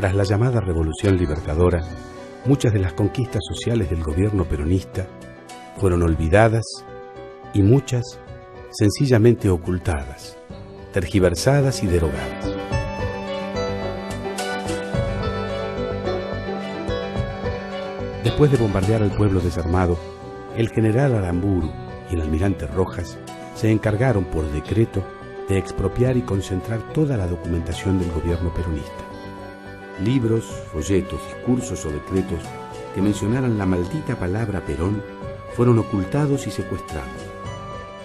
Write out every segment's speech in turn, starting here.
Tras la llamada Revolución Libertadora, muchas de las conquistas sociales del gobierno peronista fueron olvidadas y muchas sencillamente ocultadas, tergiversadas y derogadas. Después de bombardear al pueblo desarmado, el general Aramburu y el almirante Rojas se encargaron por decreto de expropiar y concentrar toda la documentación del gobierno peronista. Libros, folletos, discursos o decretos que mencionaran la maldita palabra Perón fueron ocultados y secuestrados,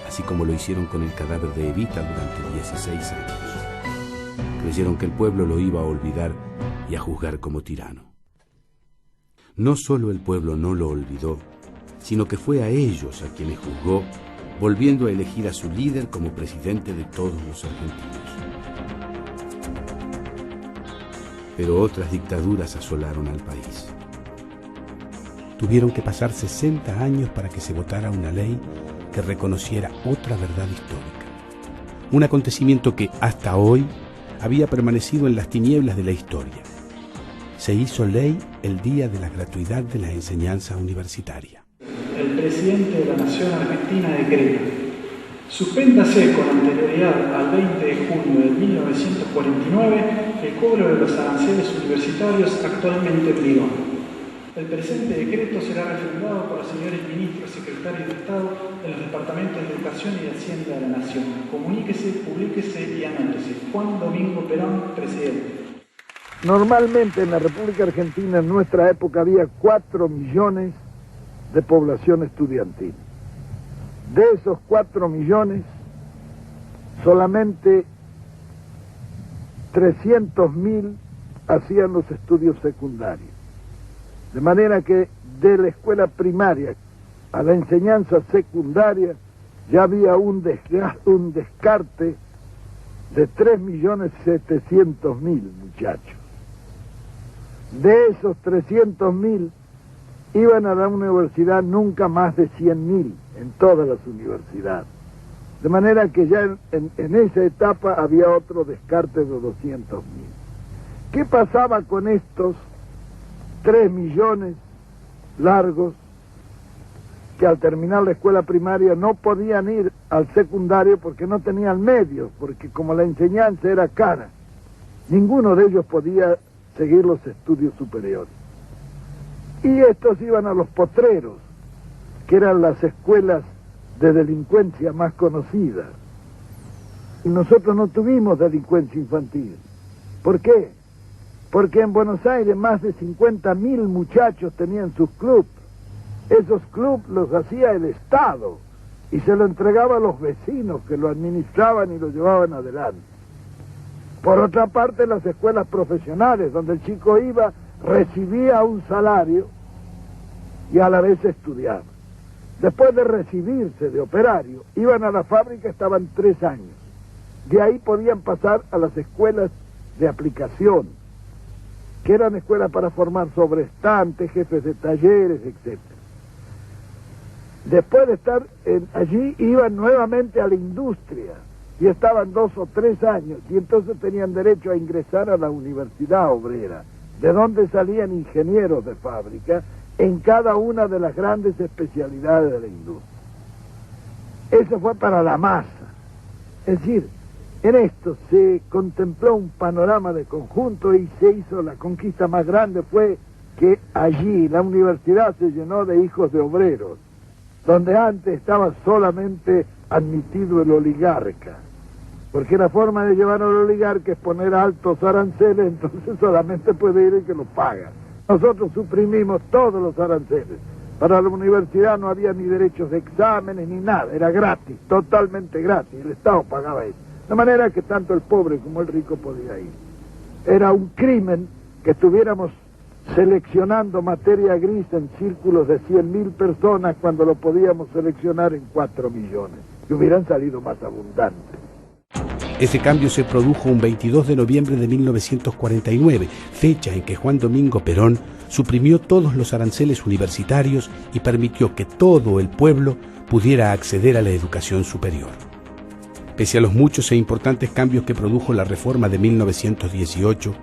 así como lo hicieron con el cadáver de Evita durante 16 años. Creyeron que el pueblo lo iba a olvidar y a juzgar como tirano. No solo el pueblo no lo olvidó, sino que fue a ellos a quienes juzgó, volviendo a elegir a su líder como presidente de todos los argentinos. Pero otras dictaduras asolaron al país. Tuvieron que pasar 60 años para que se votara una ley que reconociera otra verdad histórica. Un acontecimiento que hasta hoy había permanecido en las tinieblas de la historia. Se hizo ley el día de la gratuidad de la enseñanza universitaria. El presidente de la Nación Argentina decreta: suspéndase con anterioridad al 20 de junio de 1949 el cobro de los aranceles universitarios actualmente en vigor. El presente decreto será refrendado por los señores ministros secretarios de Estado en los departamentos de Educación y de Hacienda de la Nación. Comuníquese, publíquese y anótese. Juan Domingo Perón, presidente. Normalmente en la República Argentina en nuestra época había 4 millones de población estudiantil. De esos 4 millones, solamente 300.000 hacían los estudios secundarios. De manera que de la escuela primaria a la enseñanza secundaria ya había un descarte de 3.700.000 muchachos. De esos 300.000 iban a la universidad nunca más de 100.000 en todas las universidades. De manera que ya en esa etapa había otro descarte de 200.000. ¿Qué pasaba con estos 3 millones largos que al terminar la escuela primaria no podían ir al secundario porque no tenían medios, porque como la enseñanza era cara, ninguno de ellos podía seguir los estudios superiores? Y estos iban a los potreros, que eran las escuelas de delincuencia más conocidas. Y nosotros no tuvimos delincuencia infantil. ¿Por qué? Porque en Buenos Aires más de 50.000 muchachos tenían sus clubes. Esos clubes los hacía el Estado y se lo entregaba a los vecinos que lo administraban y lo llevaban adelante. Por otra parte, las escuelas profesionales, donde el chico iba, recibía un salario y a la vez estudiaba. Después de recibirse de operario, iban a la fábrica, estaban 3 años. De ahí podían pasar a las escuelas de aplicación, que eran escuelas para formar sobrestantes, jefes de talleres, etc. Después de estar allí, iban nuevamente a la industria, y estaban 2 o 3 años, y entonces tenían derecho a ingresar a la universidad obrera, de donde salían ingenieros de fábrica en cada una de las grandes especialidades de la industria. Eso fue para la masa. Es decir, en esto se contempló un panorama de conjunto y se hizo la conquista más grande, fue que allí la universidad se llenó de hijos de obreros, donde antes estaba solamente admitido el oligarca, porque la forma de llevar al oligarca es poner altos aranceles, entonces solamente puede ir el que lo paga. Nosotros suprimimos todos los aranceles. Para la universidad no había ni derechos de exámenes ni nada, era gratis, totalmente gratis, el Estado pagaba eso. De manera que tanto el pobre como el rico podía ir. Era un crimen que estuviéramos seleccionando materia gris en círculos de 100.000 personas cuando lo podíamos seleccionar en 4 millones, que hubieran salido más abundantes. Ese cambio se produjo un 22 de noviembre de 1949, fecha en que Juan Domingo Perón suprimió todos los aranceles universitarios y permitió que todo el pueblo pudiera acceder a la educación superior. Pese a los muchos e importantes cambios que produjo la reforma de 1918,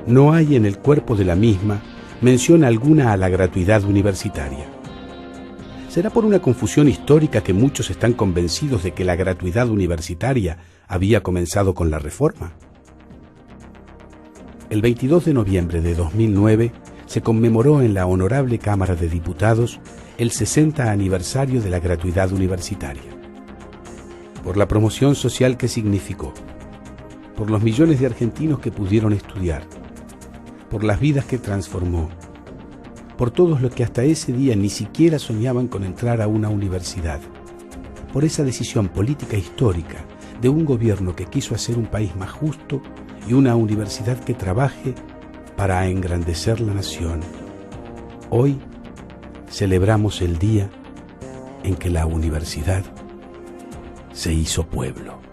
no hay en el cuerpo de la misma mención alguna a la gratuidad universitaria. ¿Será por una confusión histórica que muchos están convencidos de que la gratuidad universitaria había comenzado con la Reforma? El 22 de noviembre de 2009 se conmemoró en la Honorable Cámara de Diputados el 60 aniversario de la gratuidad universitaria. Por la promoción social que significó, por los millones de argentinos que pudieron estudiar, por las vidas que transformó, por todos los que hasta ese día ni siquiera soñaban con entrar a una universidad, por esa decisión política histórica de un gobierno que quiso hacer un país más justo y una universidad que trabaje para engrandecer la nación. Hoy celebramos el día en que la universidad se hizo pueblo.